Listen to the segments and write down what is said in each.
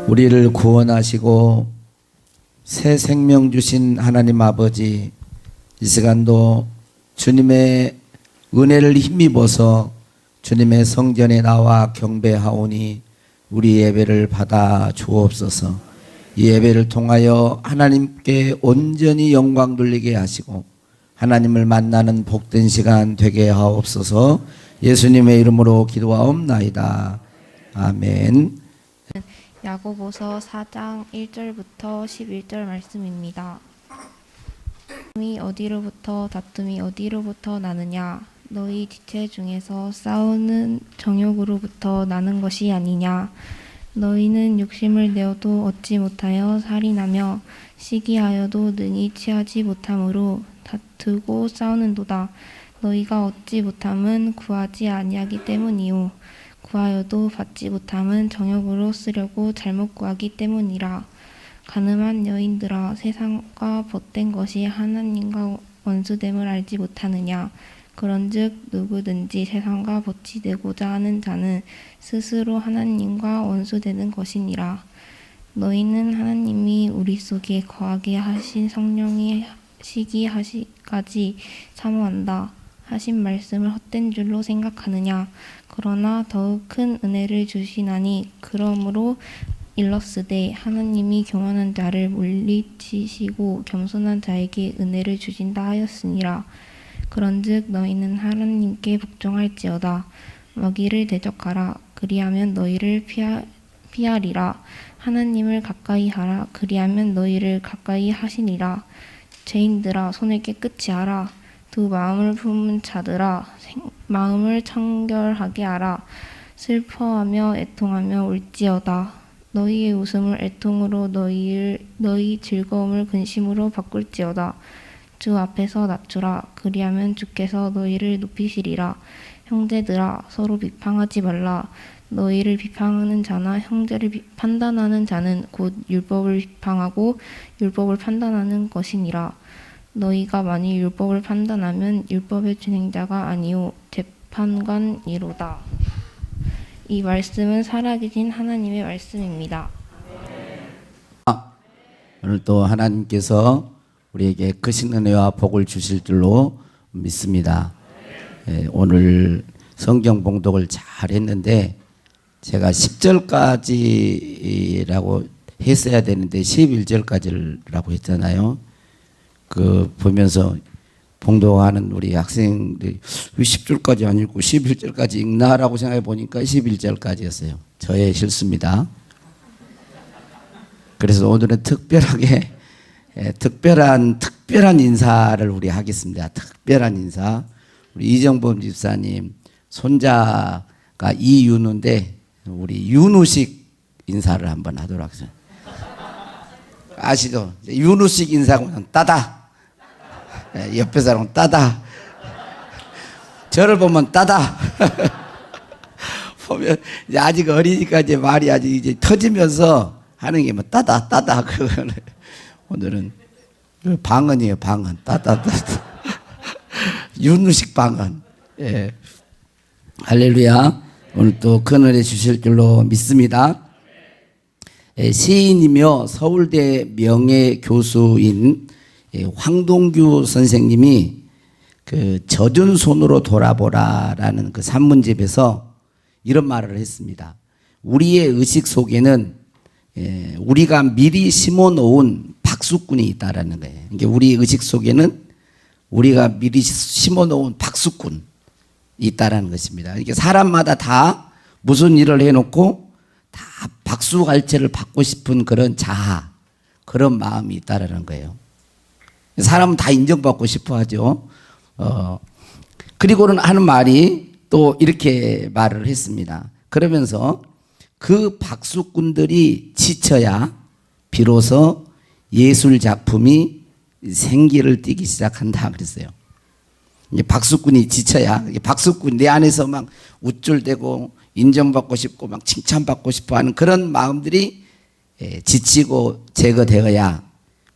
우리를 구원하시고 새 생명 주신 하나님 아버지, 이 시간도 주님의 은혜를 힘입어서 주님의 성전에 나와 경배하오니 우리 예배를 받아 주옵소서. 이 예배를 통하여 하나님께 온전히 영광 돌리게 하시고 하나님을 만나는 복된 시간 되게 하옵소서. 예수님의 이름으로 기도하옵나이다. 아멘. 야고보서 4장 1절부터 11절 말씀입니다. 다툼이 어디로부터 나느냐? 너희 지체 중에서 싸우는 정욕으로부터 나는 것이 아니냐? 너희는 욕심을 내어도 얻지 못하여 살인하며 시기하여도 능히 취하지 못함으로 다투고 싸우는도다. 너희가 얻지 못함은 구하지 아니하기 때문이요 구하여도 받지 못함은 정욕으로 쓰려고 잘못 구하기 때문이라. 가늠한 여인들아, 세상과 벗된 것이 하나님과 원수됨을 알지 못하느냐? 그런즉 누구든지 세상과 벗이 되고자 하는 자는 스스로 하나님과 원수되는 것이니라. 너희는 하나님이 우리 속에 거하게 하신 성령이 시기하시기까지 사모한다 하신 말씀을 헛된 줄로 생각하느냐? 그러나 더욱 큰 은혜를 주시나니 그러므로 일렀으되 하나님이 교만한 자를 물리치시고 겸손한 자에게 은혜를 주신다 하였으니라. 그런즉 너희는 하나님께 복종할지어다. 먹이를 대적하라. 그리하면 너희를 피하리라. 하나님을 가까이 하라. 그리하면 너희를 가까이 하시니라. 죄인들아, 손을 깨끗이 하라. 두 마음을 품은 자들아, 마음을 청결하게 하라. 슬퍼하며 애통하며 울지어다. 너희의 웃음을 애통으로 너희 즐거움을 근심으로 바꿀지어다. 주 앞에서 낮추라. 그리하면 주께서 너희를 높이시리라. 형제들아, 서로 비방하지 말라. 너희를 비방하는 자나 형제를 판단하는 자는 곧 율법을 비방하고 율법을 판단하는 것이니라. 너희가 만일 율법을 판단하면 율법의 진행자가 아니요 재판관이로다. 이 말씀은 살아계신 하나님의 말씀입니다. 오늘 또 하나님께서 우리에게 크신 은혜와 복을 주실 줄로 믿습니다. 오늘 성경 봉독을 잘 했는데 제가 10절까지라고 했어야 되는데 11절까지라고 했잖아요. 그 보면서 봉독하는 우리 학생들이 왜 10절까지 안 읽고 11절까지 읽나라고 생각해 보니까 11절까지였어요. 저의 실수입니다. 그래서 오늘은 특별하게 특별한 인사를 우리 하겠습니다. 특별한 인사. 우리 이정범 집사님 손자가 이윤우인데 우리 윤우식 인사를 한번 하도록 하겠습니다. 아시죠? 윤우식 인사하고는 따다. 옆에 사람은 따다. 저를 보면 따다. 보면 이제 아직 어리니까 이제 말이 아직 이제 터지면서 하는 게 뭐 따다. 그거는 오늘은 방언이에요, 방언. 따다. 윤우식 방언. 예. 할렐루야. 오늘 또 큰 은혜 주실 줄로 믿습니다. 시인이며 서울대 명예교수인 황동규 선생님이 그 젖은 손으로 돌아보라라는 그 산문집에서 이런 말을 했습니다. 우리의 의식 속에는 우리가 미리 심어놓은 박수꾼이 있다라는 거예요. 그러니까 우리 의식 속에는 우리가 미리 심어놓은 박수꾼이 있다라는 것입니다. 그러니까 사람마다 다 무슨 일을 해놓고 다 박수갈채를 받고 싶은 그런 자아, 그런 마음이 있다라는 거예요. 사람은 다 인정받고 싶어 하죠. 그리고는 하는 말이 또 이렇게 말을 했습니다. 그러면서 그 박수꾼들이 지쳐야 비로소 예술 작품이 생기를 띠기 시작한다 그랬어요. 박수꾼이 지쳐야, 박수꾼 내 안에서 막 우쭐대고 인정받고 싶고 막 칭찬받고 싶어 하는 그런 마음들이 지치고 제거되어야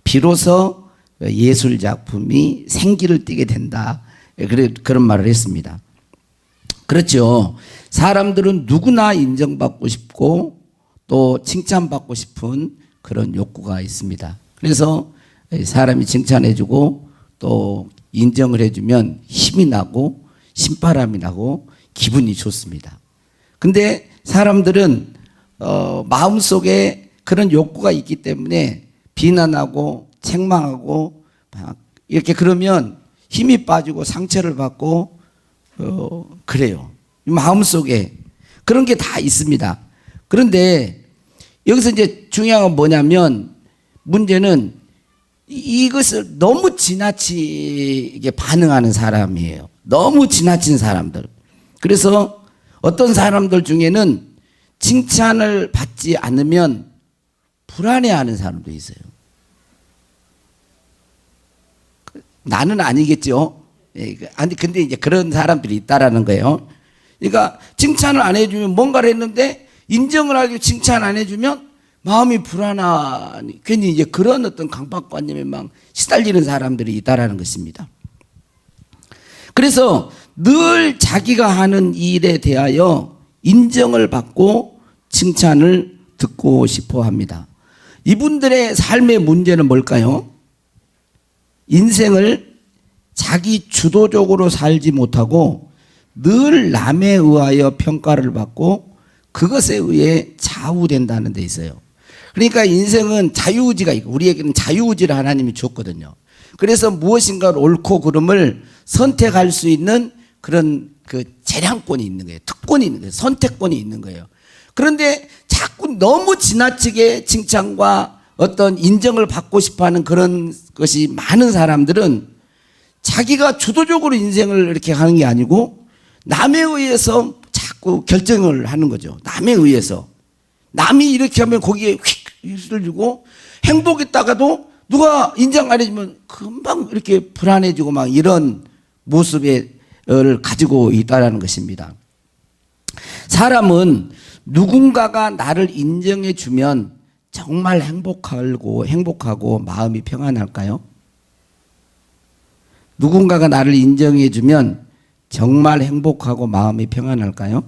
비로소 예술 작품이 생기를 띠게 된다. 그런 말을 했습니다. 그렇죠. 사람들은 누구나 인정받고 싶고 또 칭찬받고 싶은 그런 욕구가 있습니다. 그래서 사람이 칭찬해주고 또 인정을 해주면 힘이 나고 신바람이 나고 기분이 좋습니다. 근데 사람들은 마음속에 그런 욕구가 있기 때문에 비난하고 책망하고 막 이렇게 그러면 힘이 빠지고 상처를 받고 그래요. 마음속에 그런 게 다 있습니다. 그런데 여기서 이제 중요한 건 뭐냐면 문제는 이것을 너무 지나치게 반응하는 사람이에요. 너무 지나친 사람들. 그래서 어떤 사람들 중에는 칭찬을 받지 않으면 불안해하는 사람도 있어요. 나는 아니겠죠. 아니 근데 이제 그런 사람들이 있다라는 거예요. 그러니까 칭찬을 안 해주면 뭔가를 했는데 인정을 하기 위해 칭찬 안 해주면 마음이 불안하니 괜히 이제 그런 어떤 강박관념에 막 시달리는 사람들이 있다라는 것입니다. 그래서 늘 자기가 하는 일에 대하여 인정을 받고 칭찬을 듣고 싶어 합니다. 이분들의 삶의 문제는 뭘까요? 인생을 자기 주도적으로 살지 못하고 늘 남에 의하여 평가를 받고 그것에 의해 좌우된다는 데 있어요. 그러니까 인생은 자유의지가 있고 우리에게는 자유의지를 하나님이 줬거든요. 그래서 무엇인가 옳고 그름을 선택할 수 있는 그런 그 재량권이 있는 거예요. 특권이 있는 거예요. 선택권이 있는 거예요. 그런데 자꾸 너무 지나치게 칭찬과 어떤 인정을 받고 싶어하는 그런 것이 많은 사람들은 자기가 주도적으로 인생을 이렇게 하는 게 아니고 남에 의해서 자꾸 결정을 하는 거죠. 남에 의해서. 남이 이렇게 하면 거기에 휙 휘둘리고 행복했다가도 누가 인정 안 해주면 금방 이렇게 불안해지고 막 이런 모습을 가지고 있다는 것입니다. 사람은 누군가가 나를 인정해 주면 정말 행복하고 마음이 평안할까요? 누군가가 나를 인정해 주면 정말 행복하고 마음이 평안할까요?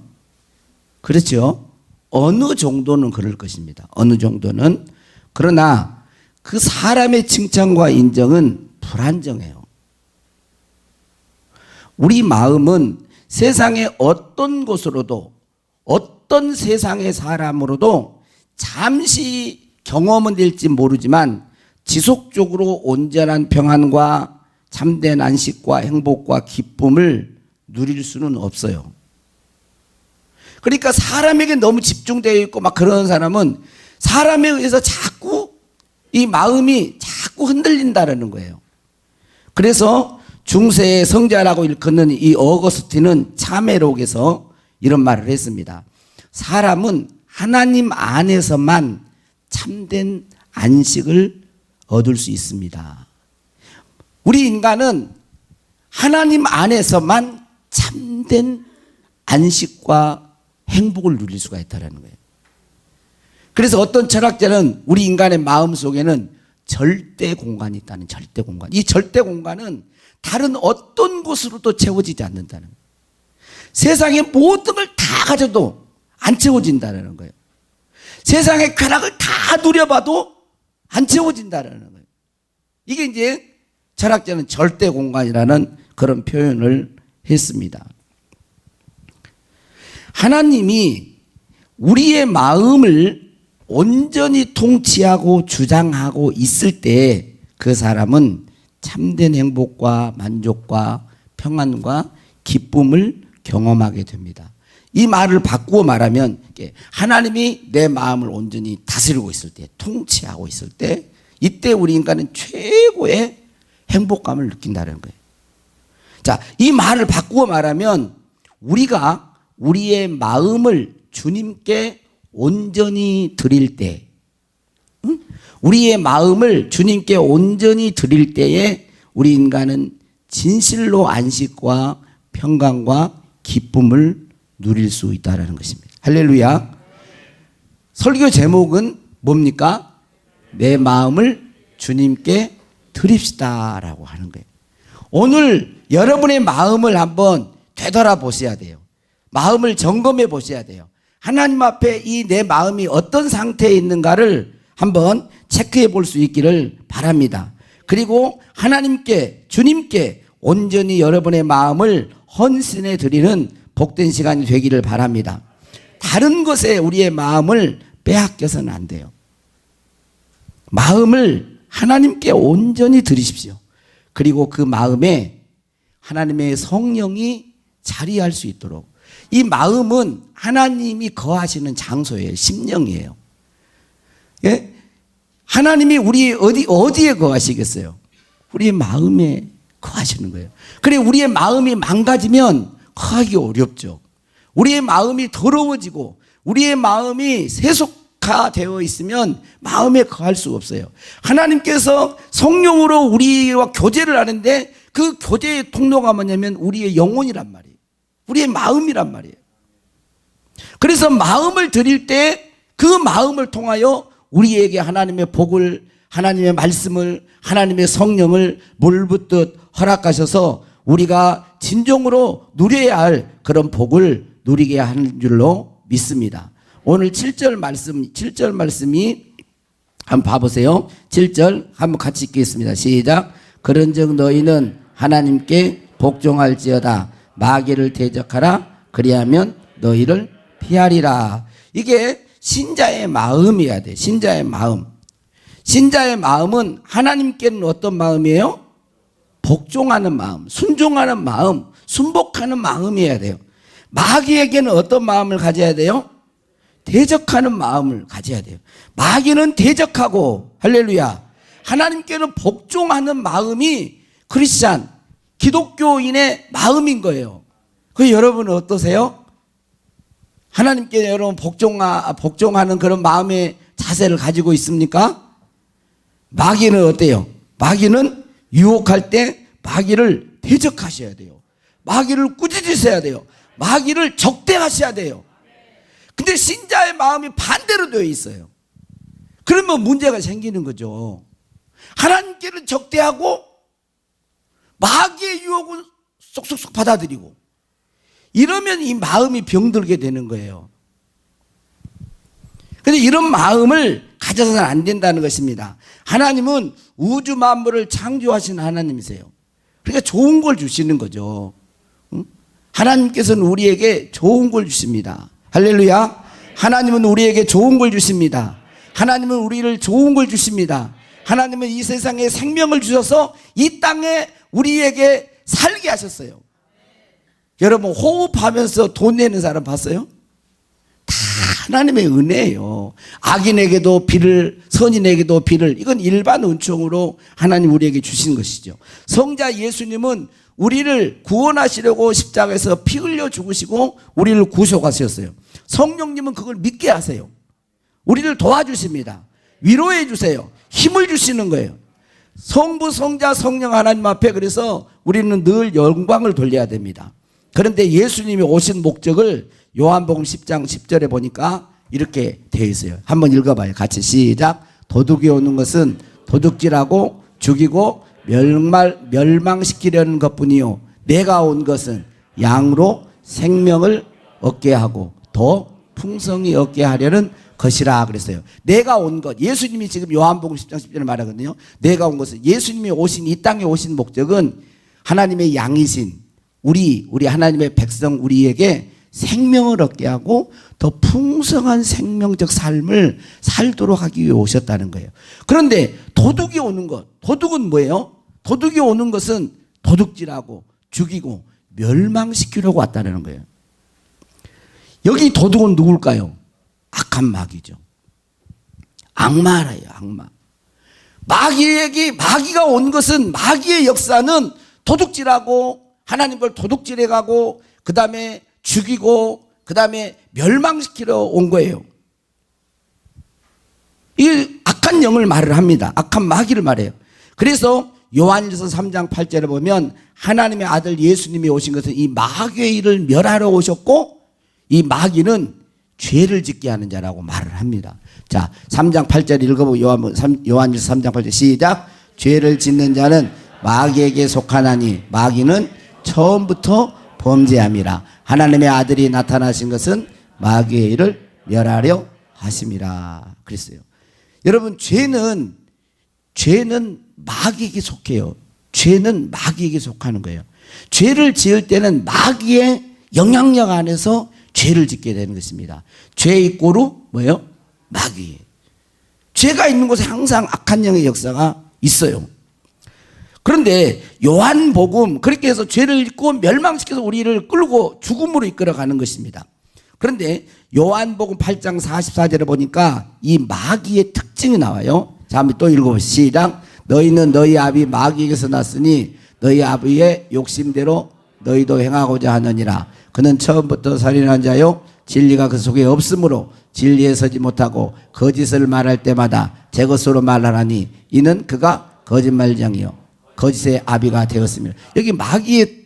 그렇죠. 어느 정도는 그럴 것입니다. 어느 정도는. 그러나 그 사람의 칭찬과 인정은 불안정해요. 우리 마음은 세상의 어떤 곳으로도 어떤 세상의 사람으로도 잠시 경험은 될지 모르지만 지속적으로 온전한 평안과 참된 안식과 행복과 기쁨을 누릴 수는 없어요. 그러니까 사람에게 너무 집중되어 있고 막 그런 사람은 사람에 의해서 자꾸 이 마음이 자꾸 흔들린다는 거예요. 그래서 중세의 성자라고 일컫는 이 어거스틴은 참회록에서 이런 말을 했습니다. 사람은 하나님 안에서만 참된 안식을 얻을 수 있습니다. 우리 인간은 하나님 안에서만 참된 안식과 행복을 누릴 수가 있다는 거예요. 그래서 어떤 철학자는 우리 인간의 마음 속에는 절대 공간이 있다는 절대 공간. 이 절대 공간은 다른 어떤 곳으로도 채워지지 않는다는 거예요. 세상의 모든 걸 다 가져도 안 채워진다는 거예요. 세상의 쾌락을 다 누려봐도 안 채워진다는 거예요. 이게 이제 철학자는 절대 공간이라는 그런 표현을 했습니다. 하나님이 우리의 마음을 온전히 통치하고 주장하고 있을 때 그 사람은 참된 행복과 만족과 평안과 기쁨을 경험하게 됩니다. 이 말을 바꾸어 말하면 하나님이 내 마음을 온전히 다스리고 있을 때, 통치하고 있을 때, 이때 우리 인간은 최고의 행복감을 느낀다는 거예요. 자, 이 말을 바꾸어 말하면 우리가 우리의 마음을 주님께 온전히 드릴 때, 우리의 마음을 주님께 온전히 드릴 때에 우리 인간은 진실로 안식과 평강과 기쁨을 누릴 수 있다는 것입니다. 할렐루야. 설교 제목은 뭡니까? 내 마음을 주님께 드립시다라고 하는 거예요. 오늘 여러분의 마음을 한번 되돌아보셔야 돼요. 마음을 점검해 보셔야 돼요. 하나님 앞에 이 내 마음이 어떤 상태에 있는가를 한번 체크해 볼 수 있기를 바랍니다. 그리고 하나님께, 주님께 온전히 여러분의 마음을 헌신해 드리는 복된 시간이 되기를 바랍니다. 다른 것에 우리의 마음을 빼앗겨서는 안 돼요. 마음을 하나님께 온전히 드리십시오. 그리고 그 마음에 하나님의 성령이 자리할 수 있도록. 이 마음은 하나님이 거하시는 장소예요. 심령이에요. 예? 하나님이 우리 어디에 거하시겠어요? 우리의 마음에 거하시는 거예요. 그래, 우리의 마음이 망가지면 거하기 어렵죠. 우리의 마음이 더러워지고 우리의 마음이 세속화되어 있으면 마음에 거할 수 없어요. 하나님께서 성령으로 우리와 교제를 하는데 그 교제의 통로가 뭐냐면 우리의 영혼이란 말이에요. 우리의 마음이란 말이에요. 그래서 마음을 드릴 때 그 마음을 통하여 우리에게 하나님의 복을, 하나님의 말씀을, 하나님의 성령을 물붓듯 허락하셔서 우리가 진정으로 누려야 할 그런 복을 누리게 하는 줄로 믿습니다. 오늘 7절 말씀이 한번 봐보세요. 7절 한번 같이 읽겠습니다. 시작. 그런즉 너희는 하나님께 복종할지어다. 마귀를 대적하라. 그리하면 너희를 피하리라. 이게 신자의 마음이어야 돼. 신자의 마음. 신자의 마음은 하나님께는 어떤 마음이에요? 복종하는 마음, 순종하는 마음, 순복하는 마음이어야 돼요. 마귀에게는 어떤 마음을 가져야 돼요? 대적하는 마음을 가져야 돼요. 마귀는 대적하고, 할렐루야, 하나님께는 복종하는 마음이 크리스찬, 기독교인의 마음인 거예요. 그 여러분은 어떠세요? 하나님께 여러분 복종하는 그런 마음의 자세를 가지고 있습니까? 마귀는 어때요? 마귀는 유혹할 때 마귀를 대적하셔야 돼요. 마귀를 꾸짖으셔야 돼요. 마귀를 적대하셔야 돼요. 근데 신자의 마음이 반대로 되어 있어요. 그러면 문제가 생기는 거죠. 하나님께는 적대하고 마귀의 유혹은 쏙쏙쏙 받아들이고, 이러면 이 마음이 병들게 되는 거예요. 근데 이런 마음을 가져서는 안 된다는 것입니다. 하나님은 우주 만물을 창조하신 하나님이세요. 그러니까 좋은 걸 주시는 거죠. 하나님께서는 우리에게 좋은 걸 주십니다. 할렐루야. 하나님은 우리에게 좋은 걸 주십니다. 하나님은 우리를 좋은 걸 주십니다. 하나님은 이 세상에 생명을 주셔서 이 땅에 우리에게 살게 하셨어요. 여러분, 호흡하면서 돈 내는 사람 봤어요? 다 하나님의 은혜예요. 악인에게도 비를, 선인에게도 비를, 이건 일반 은총으로 하나님 우리에게 주신 것이죠. 성자 예수님은 우리를 구원하시려고 십자가에서 피 흘려 죽으시고 우리를 구속하셨어요. 성령님은 그걸 믿게 하세요. 우리를 도와주십니다. 위로해 주세요. 힘을 주시는 거예요. 성부, 성자, 성령 하나님 앞에 그래서 우리는 늘 영광을 돌려야 됩니다. 그런데 예수님이 오신 목적을 요한복음 10장 10절에 보니까 이렇게 되어 있어요. 한번 읽어봐요. 같이 시작. 도둑이 오는 것은 도둑질하고 죽이고 멸망시키려는 것뿐이요, 내가 온 것은 양으로 생명을 얻게 하고 더 풍성히 얻게 하려는 것이라 그랬어요. 내가 온 것, 예수님이 지금 요한복음 10장 10절에 말하거든요. 내가 온 것은, 예수님이 오신, 이 땅에 오신 목적은 하나님의 양이신 우리 하나님의 백성 우리에게 생명을 얻게 하고 더 풍성한 생명적 삶을 살도록 하기 위해 오셨다는 거예요. 그런데 도둑이 오는 것, 도둑은 뭐예요? 도둑이 오는 것은 도둑질하고 죽이고 멸망시키려고 왔다는 거예요. 여기 도둑은 누굴까요? 악한 마귀죠. 악마예요, 악마. 마귀가 온 것은, 마귀의 역사는 도둑질하고 하나님 걸 도둑질해가고 그 다음에 죽이고 그 다음에 멸망시키러 온 거예요. 이 악한 영을 말을 합니다. 악한 마귀를 말해요. 그래서 요한일서 3장 8절에 보면 하나님의 아들 예수님이 오신 것은 이 마귀의 일을 멸하러 오셨고 이 마귀는 죄를 짓게 하는 자라고 말을 합니다. 자, 3장 8절 읽어보고 요한일서 3장 8절 시작. 죄를 짓는 자는 마귀에게 속하나니 마귀는 처음부터 범죄함이라. 하나님의 아들이 나타나신 것은 마귀의 일을 멸하려 하심이라 그랬어요. 여러분, 죄는 마귀에게 속해요. 죄는 마귀에게 속하는 거예요. 죄를 지을 때는 마귀의 영향력 안에서 죄를 짓게 되는 것입니다. 죄의 꼴은 뭐예요? 마귀. 죄가 있는 곳에 항상 악한 영의 역사가 있어요. 그런데 요한복음, 그렇게 해서 죄를 짓고 멸망시켜서 우리를 끌고 죽음으로 이끌어가는 것입니다. 그런데 요한복음 8장 44절에 보니까 이 마귀의 특징이 나와요. 자, 한번 또 읽어보시죠. 너희는 너희 아비 마귀에게서 났으니 너희 아비의 욕심대로 너희도 행하고자 하느니라. 그는 처음부터 살인한 자요 진리가 그 속에 없으므로 진리에 서지 못하고 거짓을 말할 때마다 제 것으로 말하나니 이는 그가 거짓말장이요 거짓의 아비가 되었습니다. 여기 마귀의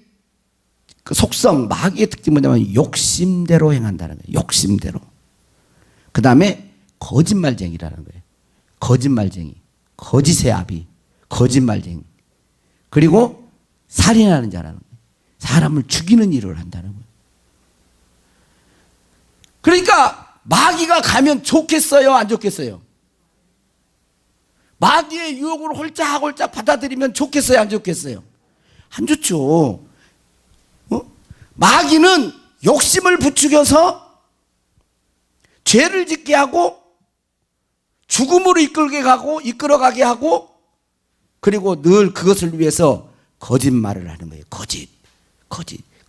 그 속성, 마귀의 특징이 뭐냐면 욕심대로 행한다는 거예요. 욕심대로. 그 다음에 거짓말쟁이라는 거예요. 거짓말쟁이, 거짓의 아비, 거짓말쟁이. 그리고 살인하는 자라는 거예요. 사람을 죽이는 일을 한다는 거예요. 그러니까 마귀가 가면 좋겠어요, 안 좋겠어요? 마귀의 유혹을 홀짝홀짝 받아들이면 좋겠어요, 안 좋겠어요? 안 좋죠. 마귀는 욕심을 부추겨서 죄를 짓게 하고 죽음으로 이끌어가게 하고 그리고 늘 그것을 위해서 거짓말을 하는 거예요.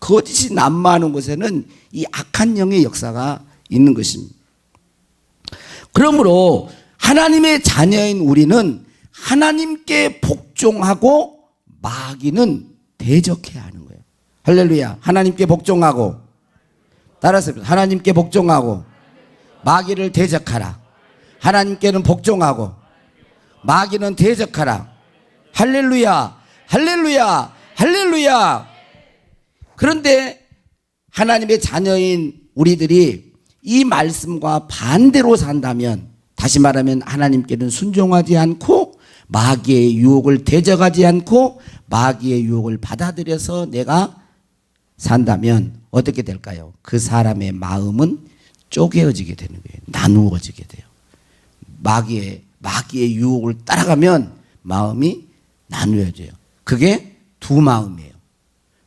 거짓이 난무하는 곳에는 이 악한 영의 역사가 있는 것입니다. 그러므로 하나님의 자녀인 우리는 하나님께 복종하고 마귀는 대적해야 하는 거예요. 할렐루야. 하나님께 복종하고, 따라서 하나님께 복종하고 마귀를 대적하라. 하나님께는 복종하고 마귀는 대적하라. 할렐루야. 할렐루야. 할렐루야. 그런데 하나님의 자녀인 우리들이 이 말씀과 반대로 산다면, 다시 말하면 하나님께는 순종하지 않고 마귀의 유혹을 대적하지 않고 마귀의 유혹을 받아들여서 내가 산다면 어떻게 될까요? 그 사람의 마음은 쪼개어지게 되는 거예요. 나누어지게 돼요. 마귀의 유혹을 따라가면 마음이 나누어져요. 그게 두 마음이에요.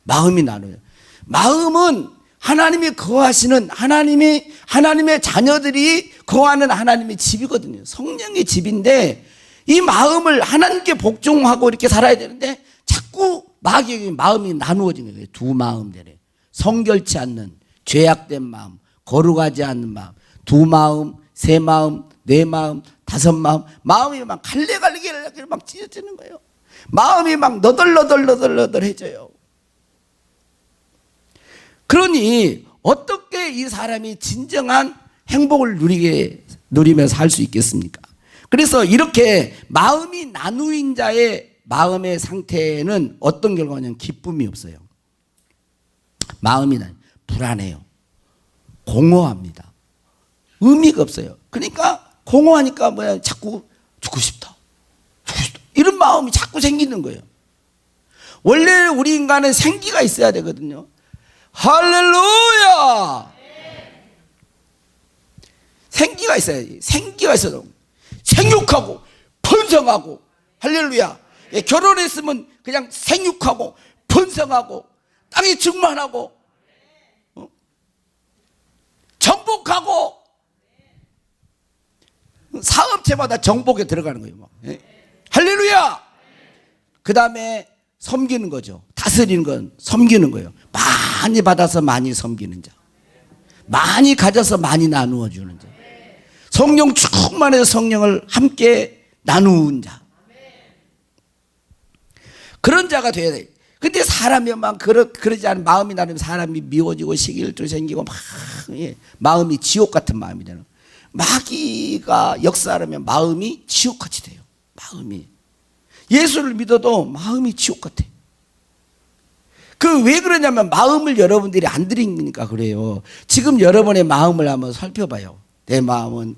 마음이 나누어요. 마음은 하나님이 거하시는 하나님의 자녀들이 거하는 하나님의 집이거든요. 성령의 집인데 이 마음을 하나님께 복종하고 이렇게 살아야 되는데 자꾸 마귀의 마음이 나누어진 거예요. 두 마음들에 성결치 않는 죄악된 마음, 거룩하지 않는 마음, 두 마음, 세 마음, 네 마음, 다섯 마음, 마음이 막 갈래갈래 막 찢어지는 거예요. 마음이 막 너덜너덜해져요. 그러니 어떻게 이 사람이 진정한 행복을 누리며 살 수 있겠습니까? 그래서 이렇게 마음이 나누인 자의 마음의 상태는 어떤 결과냐면 기쁨이 없어요. 마음이 불안해요. 공허합니다. 의미가 없어요. 그러니까 공허하니까 자꾸 죽고 싶다. 이런 마음이 자꾸 생기는 거예요. 원래 우리 인간은 생기가 있어야 되거든요. 할렐루야! 생기가 있어야지. 생기가 있어도 생육하고 번성하고, 할렐루야. 결혼했으면 그냥 생육하고 번성하고 땅에 충만하고 정복하고, 사업체마다 정복에 들어가는 거예요. 할렐루야. 그 다음에 섬기는 거죠. 다스리는 건 섬기는 거예요. 많이 받아서 많이 섬기는 자, 많이 가져서 많이 나누어 주는 자, 성령 충만해서 성령을 함께 나누는 자, 그런 자가 돼야 돼. 근데 사람이 막 그러지 않은 마음이 나누면 사람이 미워지고 시기질투 생기고 막 마음이 지옥 같은 마음이 되는. 마귀가 역사하면 마음이 지옥같이 돼요. 마음이 예수를 믿어도 마음이 지옥 같아. 그 왜 그러냐면 마음을 여러분들이 안 들이니까 그래요. 지금 여러분의 마음을 한번 살펴봐요. 내 마음은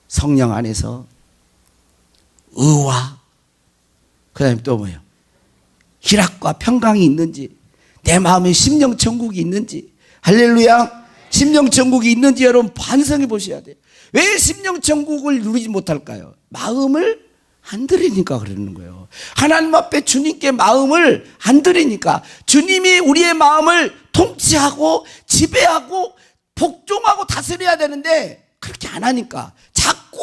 성령 안에서 의와 그 다음에 또 뭐예요? 희락과 평강이 있는지, 내 마음에 심령 천국이 있는지. 할렐루야. 심령천국이 있는지 여러분 반성해 보셔야 돼요. 왜 심령천국을 누리지 못할까요? 마음을 안 드리니까 그러는 거예요. 하나님 앞에 주님께 마음을 안 드리니까. 주님이 우리의 마음을 통치하고 지배하고 복종하고 다스려야 되는데 그렇게 안 하니까 자꾸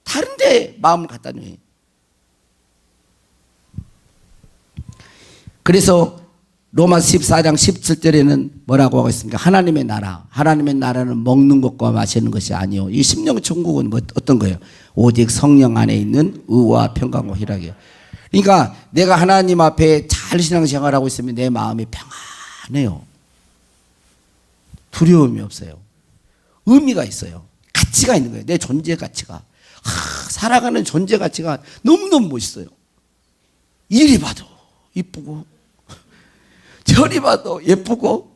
다른 데 마음을 갖다 놓아요. 그래서 로마서 14장 17절에는 뭐라고 하고 있습니까? 하나님의 나라. 하나님의 나라는 먹는 것과 마시는 것이 아니요. 이 심령 천국은 뭐 어떤 거예요? 오직 성령 안에 있는 의와 평강과 희락이에요. 그러니까 내가 하나님 앞에 잘 신앙생활하고 있으면 내 마음이 평안해요. 두려움이 없어요. 의미가 있어요. 가치가 있는 거예요. 내 존재 가치가. 살아가는 존재 가치가 너무너무 멋있어요. 이리 봐도 이쁘고 저리 봐도 예쁘고.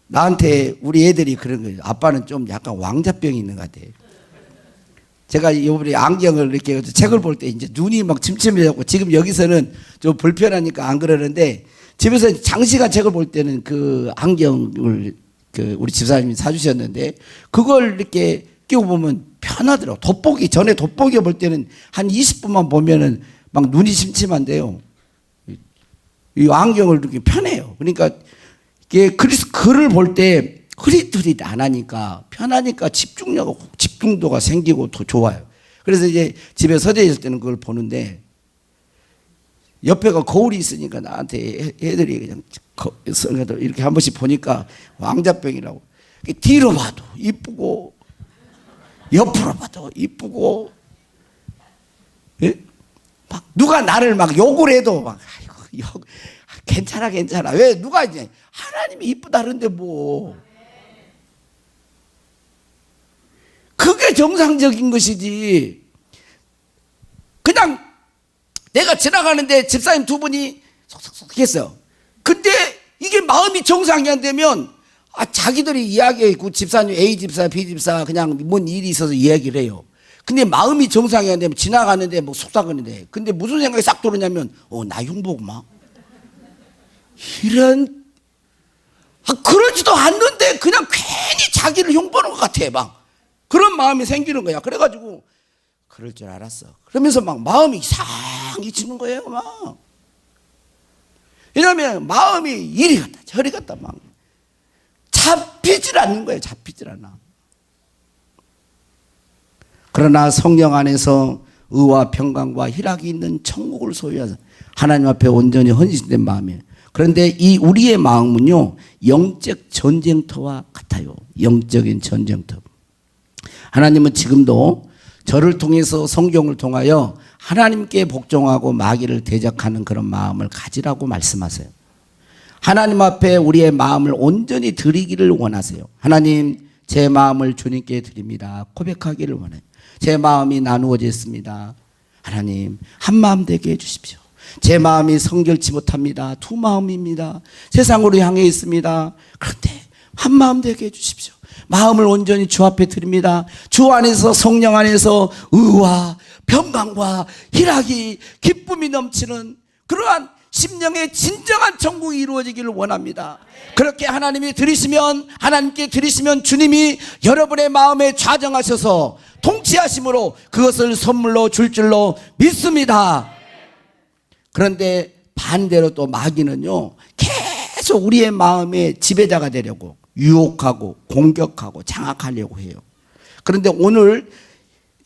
나한테 우리 애들이 그런 거예요. 아빠는 좀 약간 왕자병이 있는 것 같아요. 제가 이번에 안경을 이렇게 책을 볼 때 이제 눈이 막 침침해졌고, 지금 여기서는 좀 불편하니까 안 그러는데, 집에서 장시간 책을 볼 때는 그 안경을 우리 집사님이 사주셨는데, 그걸 이렇게 끼고 보면 편하더라고. 돋보기, 전에 돋보기 볼 때는 한 20분만 보면은 막 눈이 침침한데요. 이 안경을 이렇게 편해요. 그러니까 이게 그래서 글을 볼 때 흐릿흐릿 안 하니까 편하니까 집중도가 생기고 더 좋아요. 그래서 이제 집에 서재 있을 때는 그걸 보는데, 옆에가 거울이 있으니까 나한테 애들이 그냥 이렇게 한 번씩 보니까 왕자병이라고. 뒤로 봐도 이쁘고 옆으로 봐도 이쁘고, 예? 막 누가 나를 막 욕을 해도 막 괜찮아 왜 누가 이제 하나님이 이쁘다는데 뭐. 그게 정상적인 것이지. 그냥 내가 지나가는데 집사님 두 분이 속속속 했어요. 근데 이게 마음이 정상이 안 되면 자기들이 이야기하고, 집사님 A 집사 B 집사 그냥 뭔 일이 있어서 이야기를 해요. 근데 마음이 정상이 안 되면 지나가는데 뭐 속삭이는데, 근데 무슨 생각이 싹 들었냐면 나 흉보고 막 이런, 그러지도 않는데 그냥 괜히 자기를 흉보는 것 같아. 막 그런 마음이 생기는 거야. 그래가지고 그럴 줄 알았어. 그러면서 막 마음이 이상히 치는 거예요. 막. 왜냐하면 마음이 이리 갔다 저리 갔다 막 잡히질 않는 거예요. 잡히질 않아. 그러나 성령 안에서 의와 평강과 희락이 있는 천국을 소유해서 하나님 앞에 온전히 헌신된 마음이에요. 그런데 이 우리의 마음은요, 영적 전쟁터와 같아요. 영적인 전쟁터. 하나님은 지금도 저를 통해서, 성경을 통하여 하나님께 복종하고 마귀를 대적하는 그런 마음을 가지라고 말씀하세요. 하나님 앞에 우리의 마음을 온전히 드리기를 원하세요. 하나님, 제 마음을 주님께 드립니다. 고백하기를 원해요. 제 마음이 나누어졌습니다. 하나님, 한 마음 되게 해주십시오. 제 마음이 성결치 못합니다. 두 마음입니다. 세상으로 향해 있습니다. 그런데 한 마음 되게 해주십시오. 마음을 온전히 주 앞에 드립니다. 주 안에서, 성령 안에서 의와 평강과 희락이, 기쁨이 넘치는 그러한 심령의 진정한 천국이 이루어지기를 원합니다. 그렇게 하나님이 들으시면, 하나님께 들으시면 주님이 여러분의 마음에 좌정하셔서 통치하심으로 그것을 선물로 줄 줄로 믿습니다. 그런데 반대로 또 마귀는요, 계속 우리의 마음의 지배자가 되려고 유혹하고 공격하고 장악하려고 해요. 그런데 오늘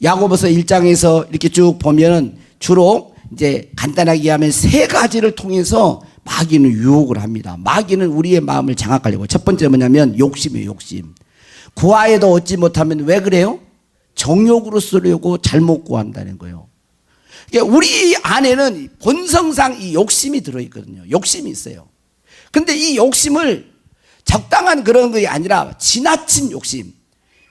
야고보서 1장에서 이렇게 쭉 보면은 주로 이제 간단하게 얘기하면 세 가지를 통해서 마귀는 유혹을 합니다. 마귀는 우리의 마음을 장악하려고. 첫 번째 뭐냐면 욕심이에요. 욕심. 구하여도 얻지 못하면 왜 그래요? 정욕으로 쓰려고 잘못 구한다는 거예요. 그러니까 우리 안에는 본성상 이 욕심이 들어있거든요. 욕심이 있어요. 근데 이 욕심을 적당한 그런 것이 아니라 지나친 욕심.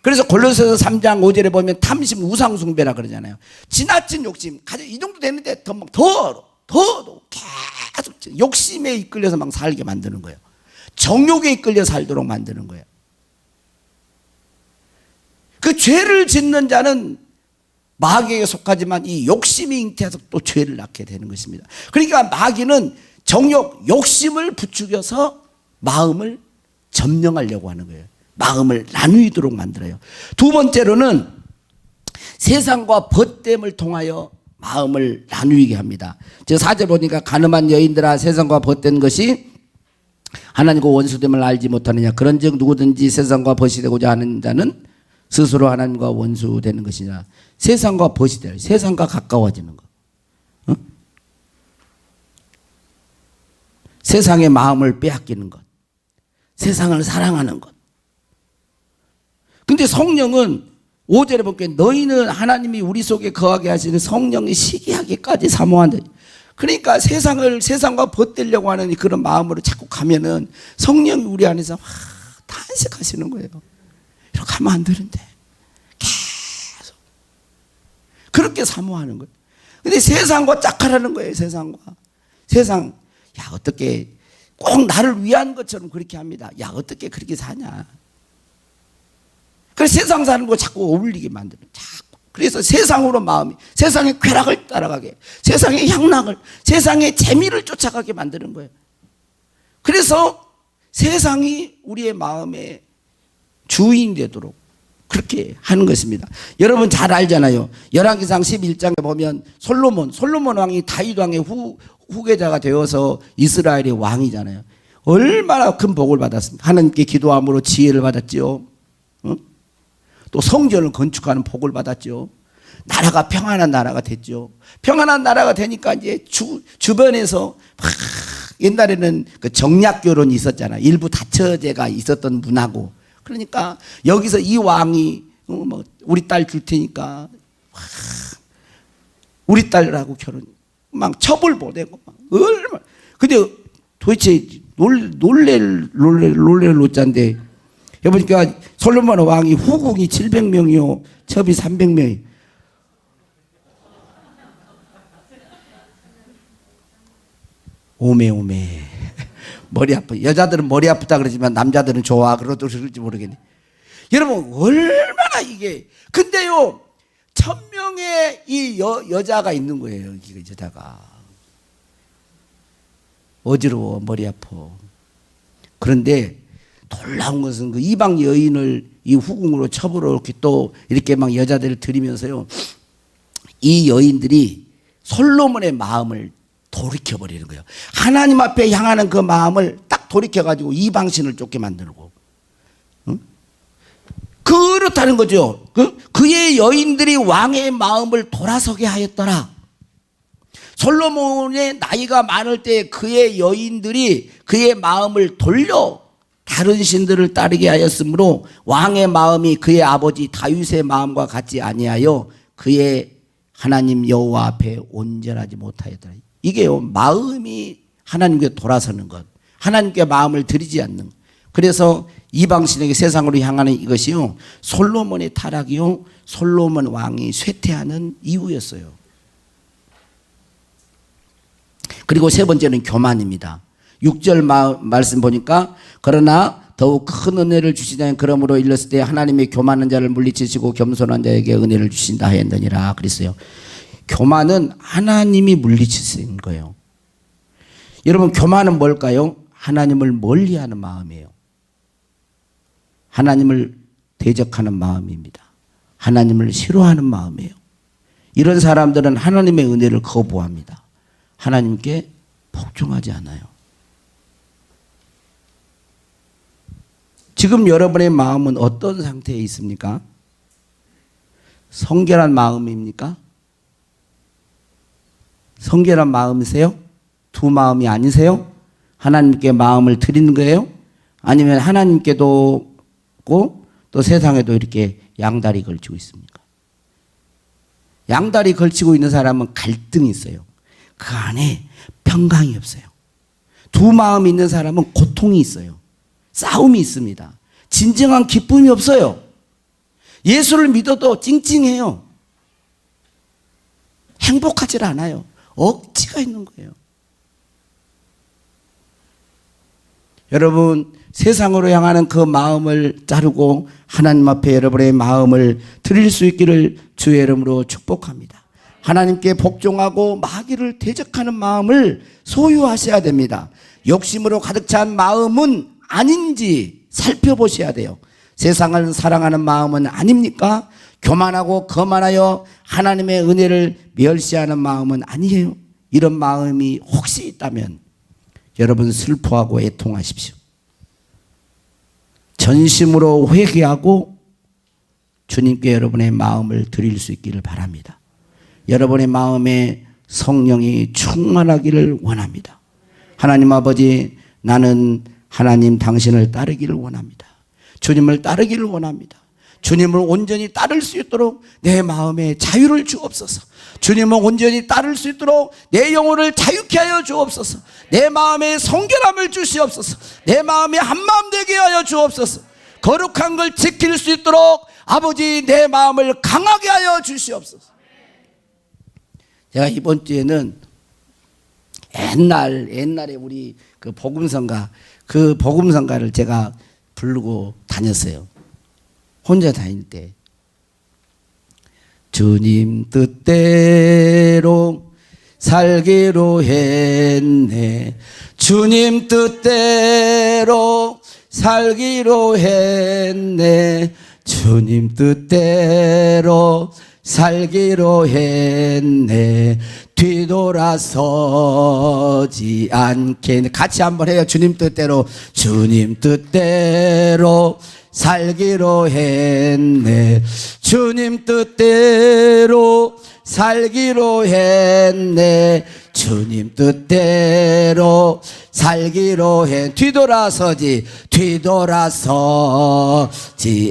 그래서 골로새서 3장 5절에 보면 탐심 우상숭배라 그러잖아요. 지나친 욕심. 이 정도 되는데 더 계속 욕심에 이끌려서 막 살게 만드는 거예요. 정욕에 이끌려 살도록 만드는 거예요. 그 죄를 짓는 자는 마귀에게 속하지만 이 욕심이 잉태해서 또 죄를 낳게 되는 것입니다. 그러니까 마귀는 정욕, 욕심을 부추겨서 마음을 점령하려고 하는 거예요. 마음을 나누이도록 만들어요. 두 번째로는 세상과 벗됨을 통하여 마음을 나누게 합니다. 저 4절 보니까 가늠한 여인들아 세상과 벗된 것이 하나님과 원수됨을 알지 못하느냐. 그런즉 누구든지 세상과 벗이 되고자 하는 자는 스스로 하나님과 원수되는 것이냐. 세상과 벗이 돼요. 세상과 가까워지는 것. 어? 세상의 마음을 빼앗기는 것. 세상을 사랑하는 것. 근데 성령은 5절에 보면 너희는 하나님이 우리 속에 거하게 하시는 성령이 시기하기까지 사모한다. 그러니까 세상과 벗되려고 하는 그런 마음으로 자꾸 가면은 성령이 우리 안에서 탄식하시는 거예요. 이렇게 하면 안 되는데. 계속. 그렇게 사모하는 거예요. 근데 세상과 짝하라는 거예요, 세상과. 세상, 야, 어떻게 꼭 나를 위한 것처럼 그렇게 합니다. 야, 어떻게 그렇게 사냐. 그래서 세상 사는 거 자꾸 어울리게 만드는, 자꾸. 그래서 세상으로 마음이, 세상의 쾌락을 따라가게, 세상의 향락을, 세상의 재미를 쫓아가게 만드는 거예요. 그래서 세상이 우리의 마음의 주인이 되도록 그렇게 하는 것입니다. 여러분 잘 알잖아요. 열왕기상 11장에 보면 솔로몬 왕이 다윗 왕의 후계자가 되어서 이스라엘의 왕이잖아요. 얼마나 큰 복을 받았습니까? 하나님께 기도함으로 지혜를 받았지요. 어? 또 성전을 건축하는 복을 받았죠. 나라가 평안한 나라가 됐죠. 평안한 나라가 되니까 이제 주변에서 막 옛날에는 그 정략 결혼이 있었잖아. 일부 다처제가 있었던 문화고. 그러니까 여기서 이 왕이 우리 딸 줄 테니까 우리 딸하고 결혼 막 첩을 보내고 막 얼마. 근데 도대체 놀랄 노자인데 여보니까 솔로몬 왕이 후궁이 700명이요 첩이 300명이. 오메 머리 아파. 여자들은 머리 아프다 그러지만 남자들은 좋아 그러지 모르겠네. 여러분 얼마나 이게. 근데요 1000명의 이 여자가 있는 거예요. 이 여자가 어지러워 머리 아파. 그런데 놀라운 것은 그 이방 여인을 이 후궁으로 첩으로 이렇게 또 이렇게 막 여자들을 들이면서요 이 여인들이 솔로몬의 마음을 돌이켜버리는 거예요. 하나님 앞에 향하는 그 마음을 딱 돌이켜가지고 이방신을 쫓게 만들고. 응? 그렇다는 거죠. 그의 여인들이 왕의 마음을 돌아서게 하였더라. 솔로몬의 나이가 많을 때 그의 여인들이 그의 마음을 돌려 다른 신들을 따르게 하였으므로 왕의 마음이 그의 아버지 다윗의 마음과 같지 아니하여 그의 하나님 여호와 앞에 온전하지 못하였더라. 이게요 마음이 하나님께 돌아서는 것, 하나님께 마음을 들이지 않는 것. 그래서 이방신에게 세상으로 향하는 이것이요 솔로몬의 타락이요 솔로몬 왕이 쇠퇴하는 이유였어요. 그리고 세 번째는 교만입니다. 6절 말씀 보니까 그러나 더욱 큰 은혜를 주시자니 그러므로 일렀을 때 하나님의 교만한 자를 물리치시고 겸손한 자에게 은혜를 주신다 하였느니라 그랬어요. 교만은 하나님이 물리치신 거예요. 여러분 교만은 뭘까요? 하나님을 멀리하는 마음이에요. 하나님을 대적하는 마음입니다. 하나님을 싫어하는 마음이에요. 이런 사람들은 하나님의 은혜를 거부합니다. 하나님께 복종하지 않아요. 지금 여러분의 마음은 어떤 상태에 있습니까? 성결한 마음입니까? 성결한 마음이세요? 두 마음이 아니세요? 하나님께 마음을 드리는 거예요? 아니면 하나님께도 또 세상에도 이렇게 양다리 걸치고 있습니까? 양다리 걸치고 있는 사람은 갈등이 있어요. 그 안에 평강이 없어요. 두 마음이 있는 사람은 고통이 있어요. 싸움이 있습니다. 진정한 기쁨이 없어요. 예수를 믿어도 찡찡해요. 행복하지 않아요. 억지가 있는 거예요. 여러분 세상으로 향하는 그 마음을 자르고 하나님 앞에 여러분의 마음을 드릴 수 있기를 주의 이름으로 축복합니다. 하나님께 복종하고 마귀를 대적하는 마음을 소유하셔야 됩니다. 욕심으로 가득 찬 마음은 아닌지 살펴보셔야 돼요. 세상을 사랑하는 마음은 아닙니까? 교만하고 거만하여 하나님의 은혜를 멸시하는 마음은 아니에요. 이런 마음이 혹시 있다면 여러분 슬퍼하고 애통하십시오. 전심으로 회개하고 주님께 여러분의 마음을 드릴 수 있기를 바랍니다. 여러분의 마음에 성령이 충만하기를 원합니다. 하나님 아버지, 나는 하나님 당신을 따르기를 원합니다. 주님을 따르기를 원합니다. 주님을 온전히 따를 수 있도록 내 마음에 자유를 주옵소서. 주님을 온전히 따를 수 있도록 내 영혼을 자유케 하여 주옵소서. 내 마음에 성결함을 주시옵소서. 내 마음에 한마음 되게 하여 주옵소서. 거룩한 걸 지킬 수 있도록 아버지 내 마음을 강하게 하여 주시옵소서. 제가 이번 주에는 옛날에 우리 그 복음성가를 제가 부르고 다녔어요. 혼자 다닐 때. 주님 뜻대로 살기로 했네. 주님 뜻대로 살기로 했네. 주님 뜻대로 살기로 했네. 뒤돌아서지 않겠네. 같이 한번 해요. 주님 뜻대로. 주님 뜻대로 살기로 했네. 주님 뜻대로 살기로 했네. 주님 뜻대로 살기로 해. 뒤돌아서지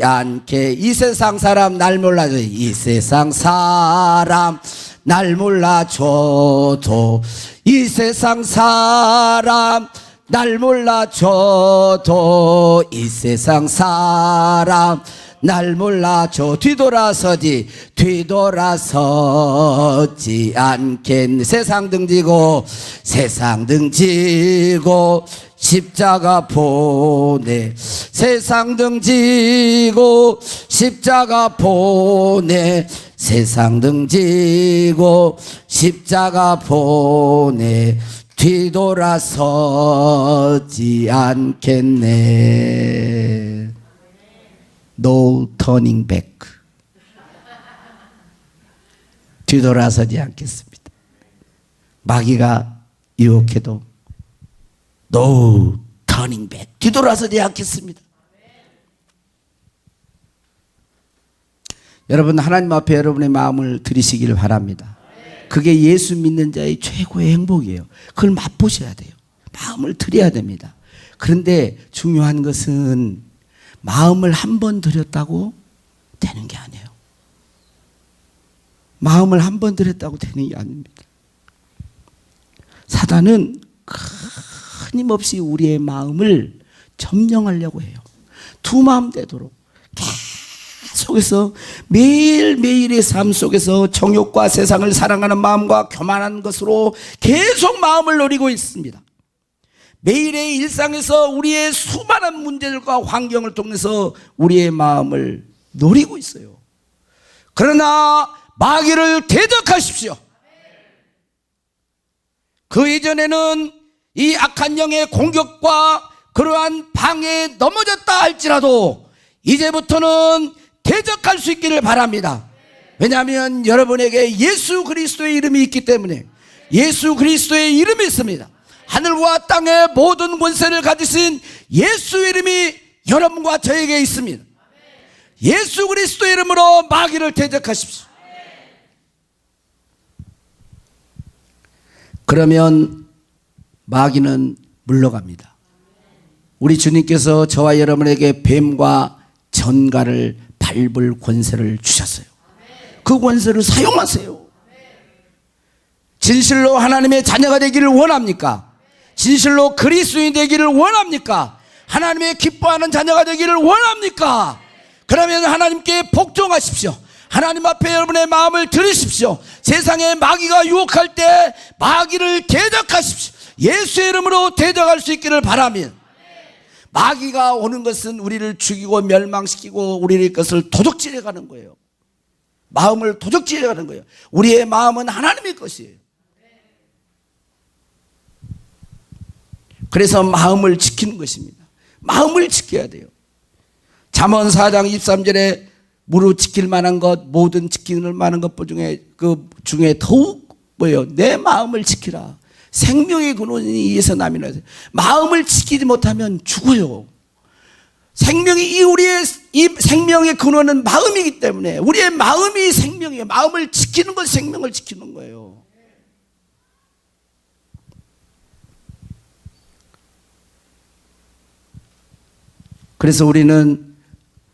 않게. 이 세상 사람 날 몰라줘. 이 세상 사람 날 몰라줘도, 이 세상 사람 날 몰라줘도, 이 세상 사람 날 몰라줘. 뒤돌아서지 않겠네. 세상 등지고 십자가 보내. 세상 등지고 십자가 보내. 세상 등지고 십자가 보내. 뒤돌아서지 않겠네. No turning back. 뒤돌아서지 않겠습니다. 마귀가 유혹해도 No turning back. 뒤돌아서지 않겠습니다. 여러분, 하나님 앞에 여러분의 마음을 드리시기를 바랍니다. 그게 예수 믿는 자의 최고의 행복이에요. 그걸 맛보셔야 돼요. 마음을 드려야 됩니다. 그런데 중요한 것은 마음을 한 번 드렸다고 되는 게 아니에요. 마음을 한 번 드렸다고 되는 게 아닙니다. 사단은 끊임없이 우리의 마음을 점령하려고 해요. 두 마음 되도록 계속해서 매일매일의 삶 속에서 정욕과 세상을 사랑하는 마음과 교만한 것으로 계속 마음을 노리고 있습니다. 매일의 일상에서 우리의 수많은 문제들과 환경을 통해서 우리의 마음을 노리고 있어요. 그러나 마귀를 대적하십시오. 그 이전에는 이 악한 영의 공격과 그러한 방해에 넘어졌다 할지라도 이제부터는 대적할 수 있기를 바랍니다. 왜냐하면 여러분에게 예수 그리스도의 이름이 있기 때문에. 예수 그리스도의 이름이 있습니다. 하늘과 땅의 모든 권세를 가지신 예수의 이름이 여러분과 저에게 있습니다. 예수 그리스도의 이름으로 마귀를 대적하십시오. 그러면 마귀는 물러갑니다. 우리 주님께서 저와 여러분에게 뱀과 전갈을 밟을 권세를 주셨어요. 그 권세를 사용하세요. 진실로 하나님의 자녀가 되기를 원합니까? 진실로 그리스도인이 되기를 원합니까? 하나님의 기뻐하는 자녀가 되기를 원합니까? 그러면 하나님께 복종하십시오. 하나님 앞에 여러분의 마음을 들으십시오. 세상에 마귀가 유혹할 때 마귀를 대적하십시오. 예수의 이름으로 대적할 수 있기를 바라며, 마귀가 오는 것은 우리를 죽이고 멸망시키고 우리의 것을 도적질해 가는 거예요. 마음을 도적질해 가는 거예요. 우리의 마음은 하나님의 것이에요. 그래서 마음을 지키는 것입니다. 마음을 지켜야 돼요. 잠언 4장 23절에 무릇 지킬 만한 것 모든 지킬 만한 것 중에 더욱 뭐예요? 내 마음을 지키라. 생명의 근원이 이에서 남이라. 마음을 지키지 못하면 죽어요. 우리의 이 생명의 근원은 마음이기 때문에 우리의 마음이 생명이에요. 마음을 지키는 건 생명을 지키는 거예요. 그래서 우리는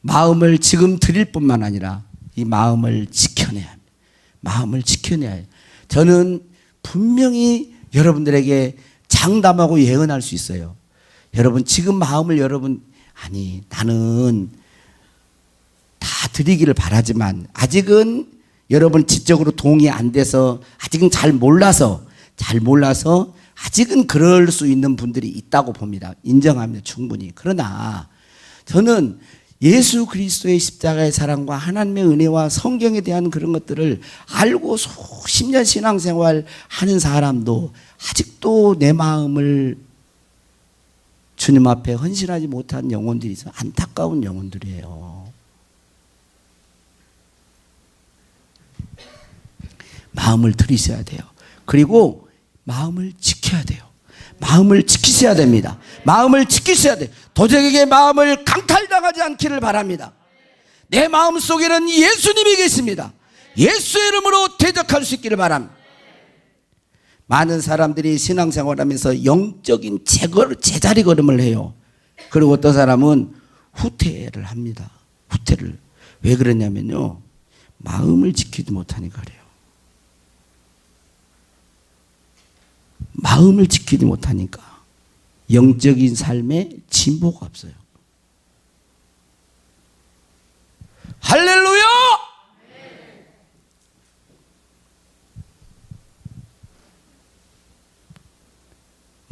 마음을 지금 드릴 뿐만 아니라 이 마음을 지켜내야 합니다. 마음을 지켜내야 해요. 저는 분명히 여러분들에게 장담하고 예언할 수 있어요. 여러분 지금 마음을 아니 나는 다 드리기를 바라지만 아직은 여러분 지적으로 동의 안 돼서 아직은 잘 몰라서 아직은 그럴 수 있는 분들이 있다고 봅니다. 인정합니다. 충분히. 그러나 저는 예수 그리스도의 십자가의 사랑과 하나님의 은혜와 성경에 대한 그런 것들을 알고 수십 년 신앙생활 하는 사람도 아직도 내 마음을 주님 앞에 헌신하지 못한 영혼들이 있어요. 안타까운 영혼들이에요. 마음을 들이셔야 돼요. 그리고 마음을 지켜야 돼요. 마음을 지키셔야 됩니다. 마음을 지키셔야 돼요. 도적에게 마음을 강탈당하지 않기를 바랍니다. 내 마음 속에는 예수님이 계십니다. 예수의 이름으로 대적할 수 있기를 바랍니다. 많은 사람들이 신앙생활하면서 영적인 제자리 걸음을 해요. 그리고 어떤 사람은 후퇴를 합니다. 후퇴를. 왜 그러냐면요, 마음을 지키지 못하니까 그래요. 마음을 지키지 못하니까 영적인 삶에 진보가 없어요. 할렐루야!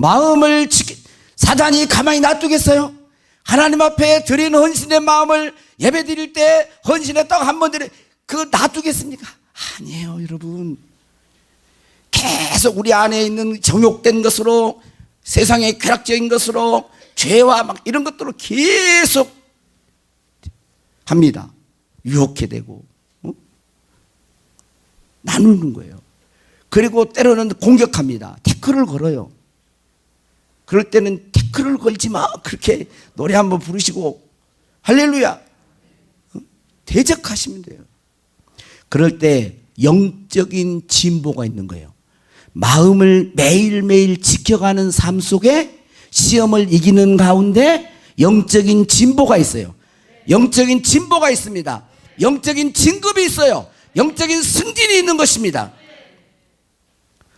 마음을 사단이 가만히 놔두겠어요? 하나님 앞에 드리는 헌신의 마음을 예배 드릴 때 헌신했다고 한 번 놔두겠습니까? 아니에요, 여러분. 계속 우리 안에 있는 정욕된 것으로, 세상의 쾌락적인 것으로, 죄와 막 이런 것들로 계속 합니다. 유혹해 되고 나누는 거예요. 그리고 때로는 공격합니다. 태클을 걸어요. 그럴 때는 태클을 걸지 마, 그렇게 노래 한번 부르시고 할렐루야 대적하시면 돼요. 그럴 때 영적인 진보가 있는 거예요. 마음을 매일매일 지켜가는 삶 속에 시험을 이기는 가운데 영적인 진보가 있어요. 영적인 진보가 있습니다. 영적인 진급이 있어요. 영적인 승진이 있는 것입니다.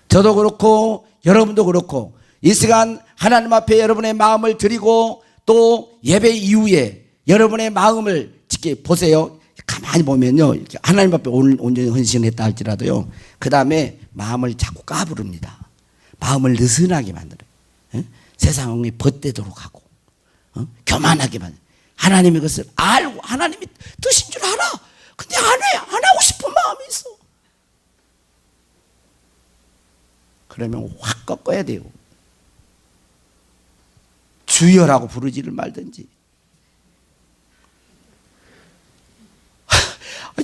저도 그렇고 여러분도 그렇고 이 시간 하나님 앞에 여러분의 마음을 드리고 또 예배 이후에 여러분의 마음을 보세요. 가만히 보면요, 이렇게 하나님 앞에 온전히 헌신했다 할지라도요, 그 다음에 마음을 자꾸 까부릅니다. 마음을 느슨하게 만들어요. 세상에 벗대도록 하고 교만하게 만들어요. 하나님의 것을 알고 하나님이 뜻인 줄 알아. 근데 안 하고 싶은 마음이 있어. 그러면 확 꺾어야 돼요. 주여라고 부르지를 말든지.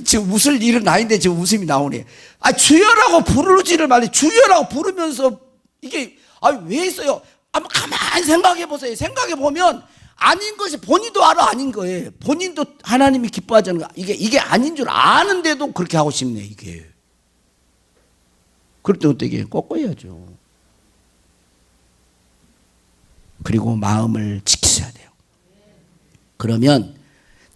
지금 웃을 일은 아닌데 지금 웃음이 나오네. 주여라고 부르지를 말지. 주여라고 부르면서 이게 왜 있어요? 한번 가만히 생각해 보세요. 생각해 보면 아닌 것이 본인도 알아, 아닌 거예요. 본인도 하나님이 기뻐하지 않는 거. 이게 아닌 줄 아는데도 그렇게 하고 싶네, 이게. 그럴 때 어떻게 꺾어야죠. 그리고 마음을 지키셔야 돼요. 그러면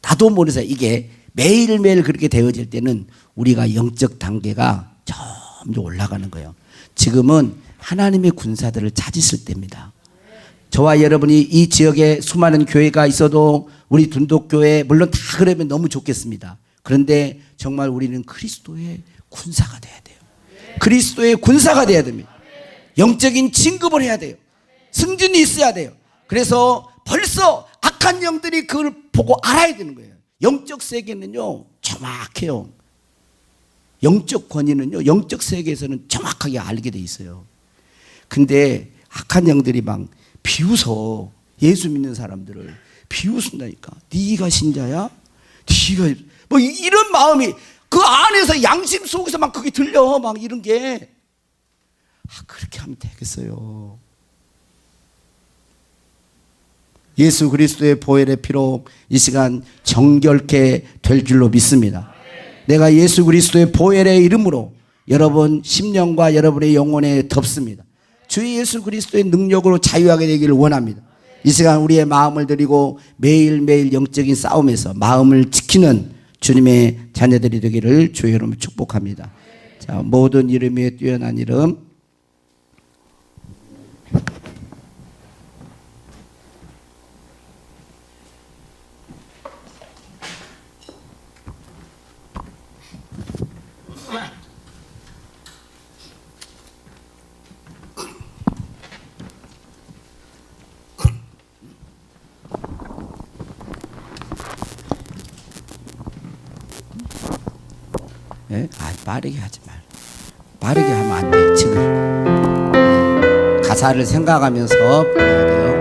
나도 모르서 이게 매일매일 그렇게 되어질 때는 우리가 영적 단계가 점점 올라가는 거예요. 지금은 하나님의 군사들을 찾으실 때입니다. 저와 여러분이 이 지역에 수많은 교회가 있어도 우리 둔독교회 물론 다 그러면 너무 좋겠습니다. 그런데 정말 우리는 그리스도의 군사가 돼야 돼요. 그리스도의 군사가 돼야 됩니다. 영적인 진급을 해야 돼요. 승진이 있어야 돼요. 그래서 벌써 악한 영들이 그걸 보고 알아야 되는 거예요. 영적 세계는요 정확해요. 영적 권위는요 영적 세계에서는 정확하게 알게 돼 있어요. 근데 악한 영들이 막 비웃어. 예수 믿는 사람들을 비웃는다니까. 네가 신자야? 네가 뭐 이런 마음이 그 안에서 양심 속에서 막 그게 들려. 막 이런 게. 그렇게 하면 되겠어요. 예수 그리스도의 보혈의 피로 이 시간 정결케 될 줄로 믿습니다. 내가 예수 그리스도의 보혈의 이름으로 여러분 심령과 여러분의 영혼에 덮습니다. 주 예수 그리스도의 능력으로 자유하게 되기를 원합니다. 이 시간 우리의 마음을 드리고 매일매일 영적인 싸움에서 마음을 지키는 주님의 자녀들이 되기를 주의 이름으로 축복합니다. 자, 모든 이름 위에 뛰어난 이름. 예? 빠르게 하지 말. 빠르게 하면 안 돼. 지금 가사를 생각하면서 불러야 돼요.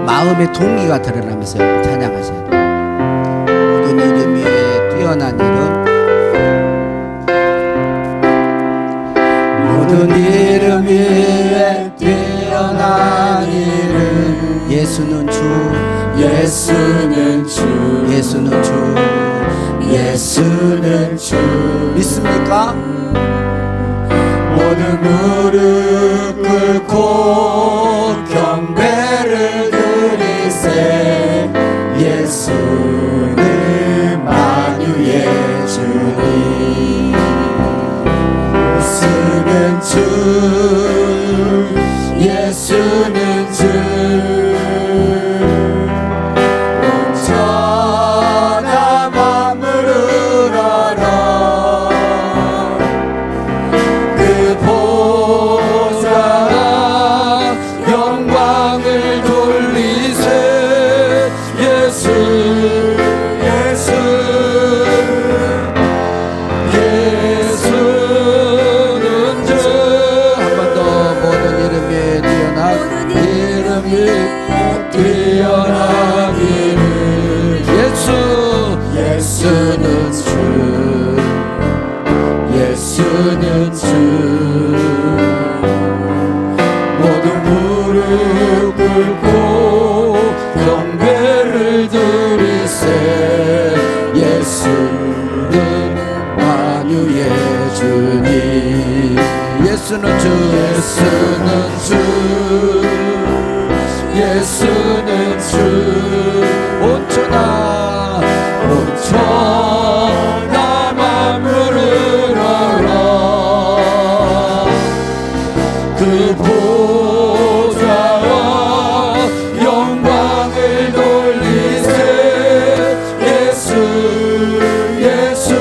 마음의 동기가 드러나면서 찬양하셔야 돼요. 모든 이름 위에 뛰어난 이름. 모든 이름 위에 뛰어난 이름. 예수는 주. 예수는 주, 예수는 주, 예수는 주. 믿습니까? 모든 무릎 꿇고 경배를 드리세. 예수는 만유의 주님. 예수는 주, 예수는 주. 예수는 주. 모든 무릎 꿇고 경배를 드리세. 예수는 만유의 주님. 예수는 주, 예수는 주, 예수는 주. 온천아, 온천아 만물을 알아. 그 보좌와 영광을 돌리세. 예수, 예수,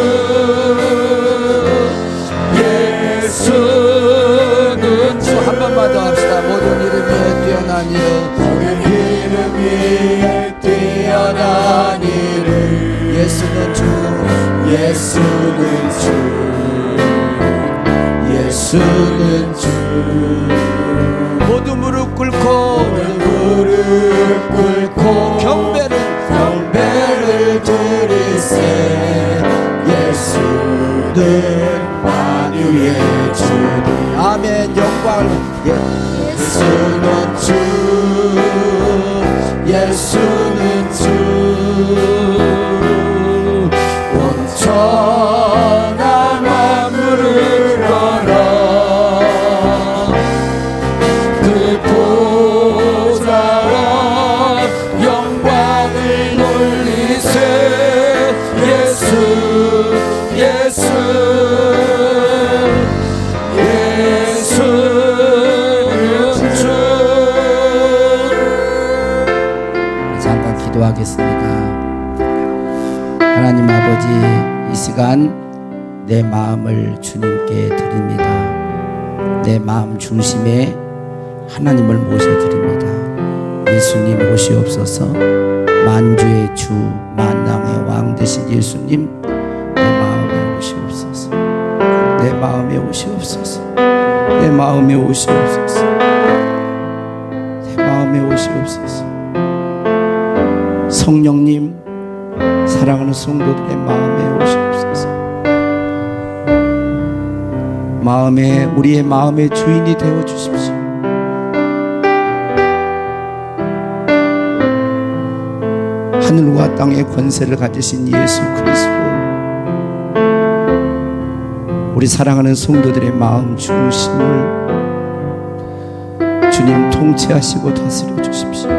예수는 주. 한 번만 더 합시다. 모든 이름 위에 뛰어난 이름. 모든 이름 위에 뛰어난 이름. 예수는 주, 예수는 주, 예수는 주. 모두 무릎 꿇고, 무릎 꿇고 경배를 드리세. 예수는 만유의 주님. 아멘. 영광을. 예수는 주, 예수는 주. 온천한 만물을 알아. 그 보좌와 영광을 돌리세. 예수, 예수, 예수는 주. 잠깐 기도하겠습니다. 하나님 아버지, 이 시간 내 마음을 주님께 드립니다. 내 마음 중심에 하나님을 모셔드립니다. 예수님 오시옵소서. 만주의 주, 만왕의 왕 되신 예수님, 내 마음에 오시옵소서. 내 마음에 오시옵소서. 내 마음에 오시옵소서. 오시옵소서. 성령님, 사랑하는 성도들의 마음에 오시옵소서. 우리의 마음의 주인이 되어 주십시오. 하늘과 땅의 권세를 가지신 예수 그리스도, 우리 사랑하는 성도들의 마음 중심을 주님 통치하시고 다스려 주십시오.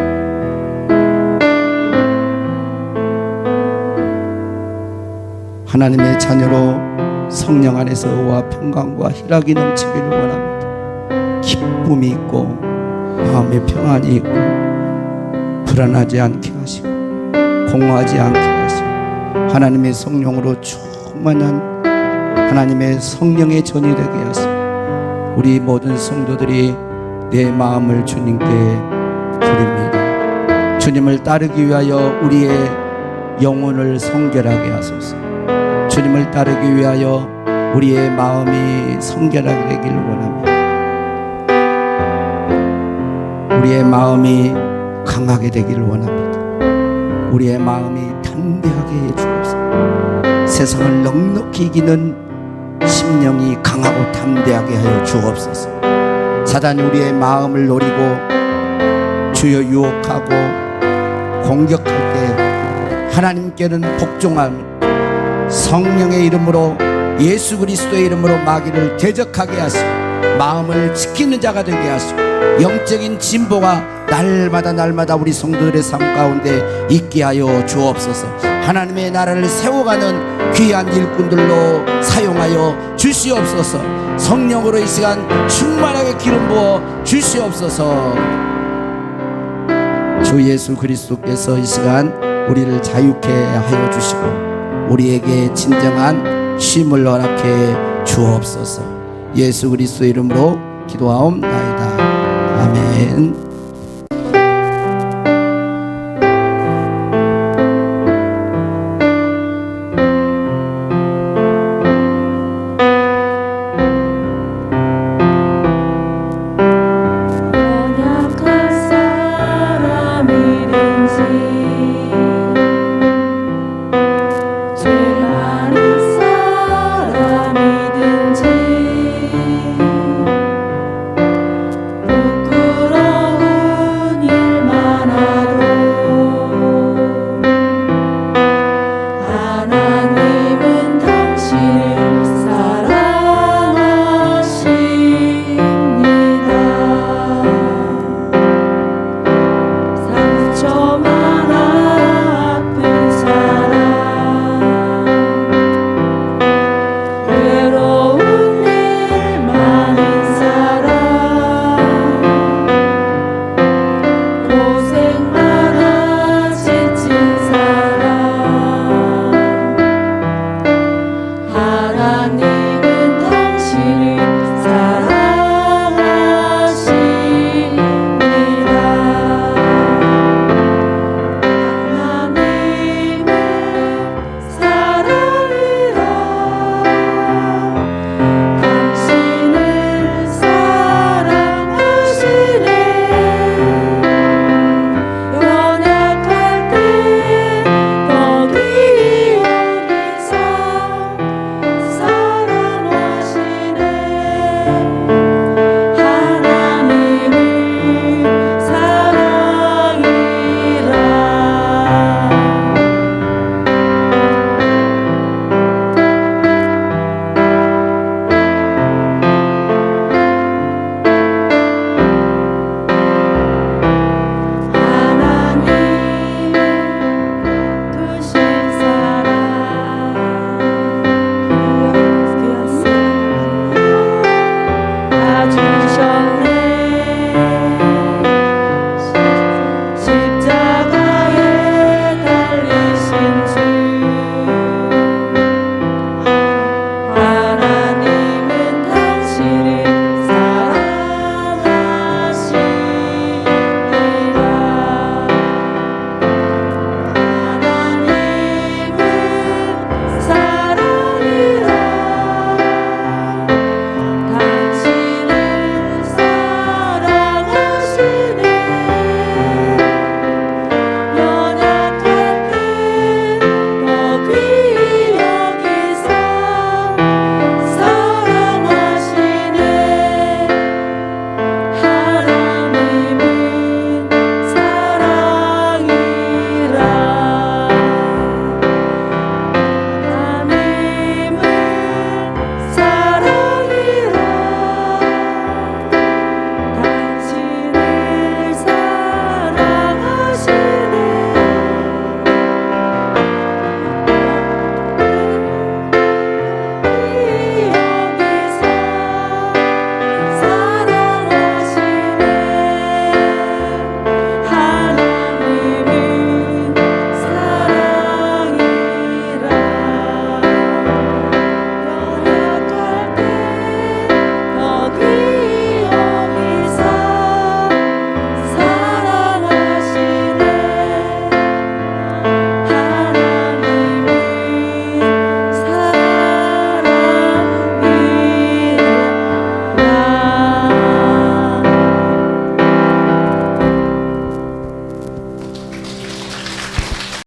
하나님의 자녀로 성령 안에서 의와 평강과 희락이 넘치기를 원합니다. 기쁨이 있고 마음의 평안이 있고 불안하지 않게 하시고 공허하지 않게 하시고 하나님의 성령으로 충만한 하나님의 성령의 전이 되게 하시고 우리 모든 성도들이 내 마음을 주님께 드립니다. 주님을 따르기 위하여 우리의 영혼을 성결하게 하소서. 주님을 따르기 위하여 우리의 마음이 성결하게 되기를 원합니다. 우리의 마음이 강하게 되기를 원합니다. 우리의 마음이 담대하게 해 주옵소서. 세상을 넉넉히 이기는 심령이 강하고 담대하게 하여 주옵소서. 사단이 우리의 마음을 노리고 주여 유혹하고 공격할 때 하나님께는 복종함, 성령의 이름으로 예수 그리스도의 이름으로 마귀를 대적하게 하시고 마음을 지키는 자가 되게 하시고 영적인 진보가 날마다 우리 성도들의 삶 가운데 있게 하여 주옵소서. 하나님의 나라를 세워가는 귀한 일꾼들로 사용하여 주시옵소서. 성령으로 이 시간 충만하게 기름 부어 주시옵소서. 주 예수 그리스도께서 이 시간 우리를 자유케 하여 주시고 우리에게 진정한 쉼을 허락해 주옵소서. 예수 그리스도 이름으로 기도하옵나이다. 아멘.